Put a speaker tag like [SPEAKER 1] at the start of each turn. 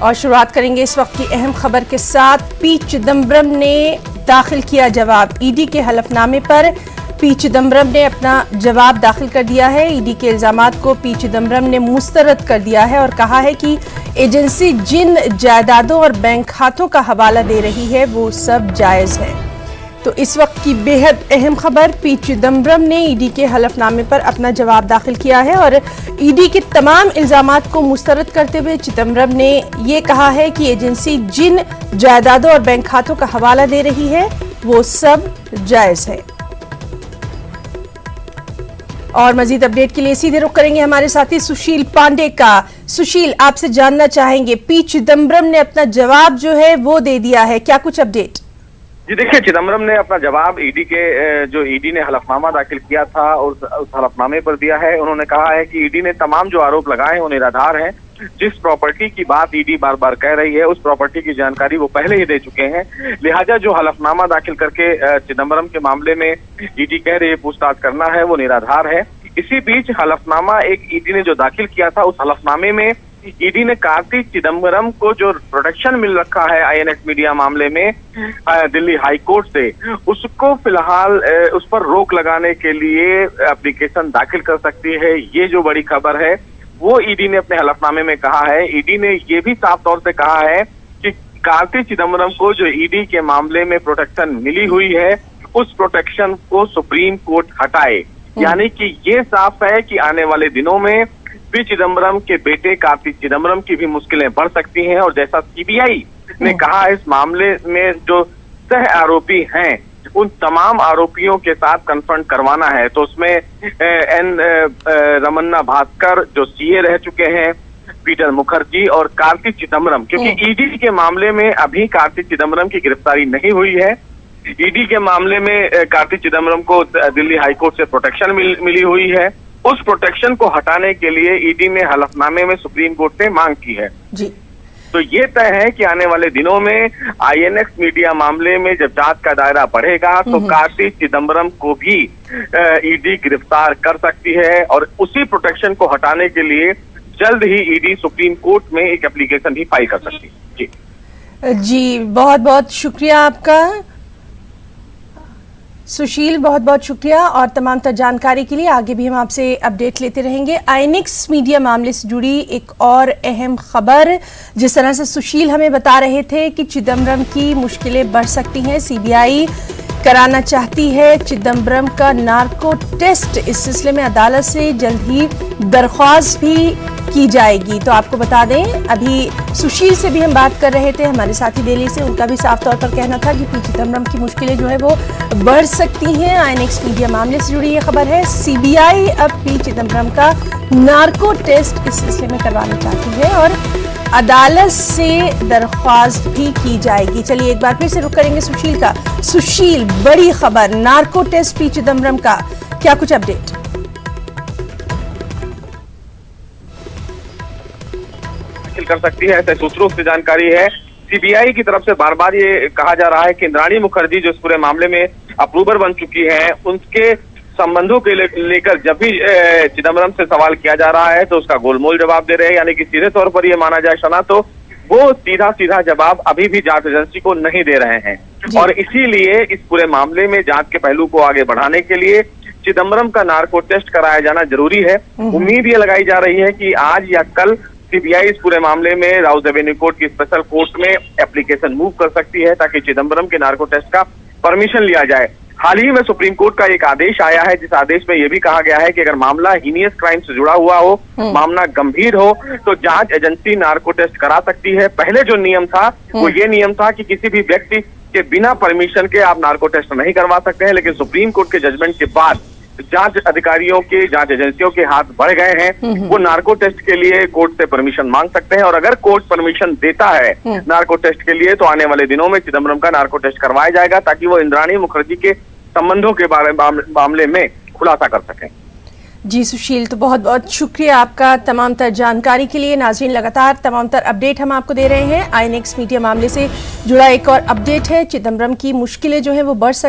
[SPEAKER 1] और शुरुआत करेंगे इस वक्त की अहम खबर के साथ। पी चिदम्बरम ने दाखिल किया जवाब। ईडी के हलफनामे पर पी चिदम्बरम ने अपना जवाब दाखिल कर दिया है। ईडी के इल्जामात को पी चिदम्बरम ने मुस्तरद कर दिया है और कहा है कि एजेंसी जिन जायदादों और बैंक खातों का हवाला दे रही है वो सब जायज़ है। तो इस वक्त की बेहद अहम खबर, पी चिदम्बरम ने ईडी के हलफनामे पर अपना जवाब दाखिल किया है और ईडी के तमाम इल्जामात को मुस्तरद करते हुए चिदम्बरम ने ये कहा है कि एजेंसी जिन जायदादों और बैंक खातों का हवाला दे रही है वो सब जायज़ है। और मजीद अपडेट के लिए सीधे रुख करेंगे हमारे साथी सुशील पांडे का। सुशील, आपसे जानना चाहेंगे, पी चिदम्बरम ने अपना जवाब जो है वो दे दिया है, क्या कुछ अपडेट?
[SPEAKER 2] जी देखिए, चिदम्बरम ने अपना जवाब ईडी के जो ईडी ने हलफनामा दाखिल किया था उस हलफनामे पर दिया है। उन्होंने कहा है कि ईडी ने तमाम जो आरोप लगाए हैं वो निराधार हैं। जिस प्रॉपर्टी की बात ईडी बार बार कह रही है उस प्रॉपर्टी की जानकारी वो पहले ही दे चुके हैं। लिहाजा जो हलफनामा दाखिल करके चिदम्बरम के मामले में ईडी कह रही है पूछताछ करना है वो निराधार है। इसी बीच हलफनामा एक ईडी ने जो दाखिल किया था उस हलफनामे में ईडी ने कार्ति चिदम्बरम को जो प्रोटेक्शन मिल रखा है आईएनएक्स मीडिया मामले में दिल्ली हाई कोर्ट से, उसको फिलहाल उस पर रोक लगाने के लिए एप्लीकेशन दाखिल कर सकती है। ये जो बड़ी खबर है वो ईडी ने अपने हलफनामे में कहा है। ईडी ने ये भी साफ तौर से कहा है कि कार्ति चिदम्बरम को जो ईडी के मामले में प्रोटेक्शन मिली हुई है उस प्रोटेक्शन को सुप्रीम कोर्ट हटाए। यानी कि ये साफ है कि आने वाले दिनों में पी चिदम्बरम के बेटे कार्ति चिदम्बरम की भी मुश्किलें बढ़ सकती हैं। और जैसा सीबीआई ने कहा इस मामले में जो सह आरोपी हैं उन तमाम आरोपियों के साथ कन्फ्रंट करवाना है। तो उसमें एन रमन्ना भास्कर जो सीए रह चुके हैं, पीटर मुखर्जी और कार्ति चिदम्बरम, क्योंकि ईडी के मामले में अभी कार्ति चिदम्बरम की गिरफ्तारी नहीं हुई है। ईडी के मामले में कार्ति चिदम्बरम को दिल्ली हाईकोर्ट से प्रोटेक्शन मिली हुई है। उस प्रोटेक्शन को हटाने के लिए ईडी ने हलफनामे में सुप्रीम कोर्ट से मांग की है
[SPEAKER 1] जी।
[SPEAKER 2] तो ये तय है कि आने वाले दिनों में आईएनएक्स मीडिया मामले में जब जांच का दायरा बढ़ेगा तो कार्ति चिदम्बरम को भी ईडी गिरफ्तार कर सकती है और उसी प्रोटेक्शन को हटाने के लिए जल्द ही ईडी सुप्रीम कोर्ट में एक एप्लीकेशन भी फाइल कर सकती है।
[SPEAKER 1] जी, बहुत बहुत शुक्रिया आपका सुशील, बहुत बहुत शुक्रिया और तमाम तर जानकारी के लिए। आगे भी हम आपसे अपडेट लेते रहेंगे। आईएनएक्स मीडिया मामले से जुड़ी एक और अहम खबर, जिस तरह से सुशील हमें बता रहे थे कि चिदम्बरम की मुश्किलें बढ़ सकती हैं। सीबीआई कराना चाहती है चिदम्बरम का नार्को टेस्ट। इस सिलसिले में अदालत से जल्द ही दरख्वास्त भी की जाएगी। तो आपको बता दें, अभी सुशील से भी हम बात कर रहे थे, हमारे साथी दिल्ली से, उनका भी साफ तौर पर कहना था कि पी चिदम्बरम की मुश्किलें जो है वो बढ़ सकती हैं। आईएनएक्स मीडिया मामले से जुड़ी ये खबर है। सीबीआई अब पी चिदम्बरम का नार्को टेस्ट इस सिलसिले में करवाना चाहती है और अदालत से दरख्वास्त भी की जाएगी। चलिए एक बार फिर से रुक करेंगे सुशील का। सुशील, बड़ी खबर, नार्को टेस्ट पी चिदम्बरम का, क्या कुछ अपडेट?
[SPEAKER 2] कर सकती है, ऐसे सूत्रों से जानकारी है। सीबीआई की तरफ से बार बार ये कहा जा रहा है कि इंद्राणी मुखर्जी जो इस पूरे मामले में अप्रूवर बन चुकी है, उनके संबंधों के लेकर जब भी चिदम्बरम से सवाल किया जा रहा है तो उसका गोलमोल जवाब दे रहे हैं। यानी कि सीधे तौर पर ये माना जाए शना तो वो सीधा जवाब अभी भी जांच एजेंसी को नहीं दे रहे हैं। और इसीलिए इस पूरे मामले में जांच के पहलू को आगे बढ़ाने के लिए चिदम्बरम का नार्को टेस्ट कराया जाना जरूरी है। उम्मीद ये लगाई जा रही है कि आज या कल सीबीआई इस पूरे मामले में राउज एवेन्यू कोर्ट की स्पेशल कोर्ट में एप्लीकेशन मूव कर सकती है ताकि चिदम्बरम के नार्को टेस्ट का परमिशन लिया जाए। हाल ही में सुप्रीम कोर्ट का एक आदेश आया है जिस आदेश में यह भी कहा गया है कि अगर मामला हीनियस क्राइम से जुड़ा हुआ हो, मामला गंभीर हो, तो जांच एजेंसी नार्को टेस्ट करा सकती है। पहले जो नियम था वो ये नियम था कि किसी भी व्यक्ति के बिना परमिशन के आप नार्को टेस्ट नहीं करवा सकते हैं। लेकिन सुप्रीम कोर्ट के जजमेंट के बाद जांच अधिकारियों के, जांच एजेंसियों के हाथ बढ़ गए हैं। वो नार्को टेस्ट के लिए कोर्ट से परमिशन मांग सकते हैं और अगर कोर्ट परमिशन देता है नार्को टेस्ट के लिए तो आने वाले दिनों में चिदम्बरम का नार्को टेस्ट करवाया जाएगा ताकि वो इंद्राणी मुखर्जी के संबंधों के मामले में खुलासा कर सकें।
[SPEAKER 1] जी सुशील, तो बहुत बहुत शुक्रिया आपका तमाम तर जानकारी के लिए। नाज़रीन, लगातार तमाम तर अपडेट हम आपको दे रहे हैं। आईएनएक्स मीडिया मामले से जुड़ा एक और अपडेट है, चिदम्बरम की मुश्किलें जो हैं वो बढ़ सकती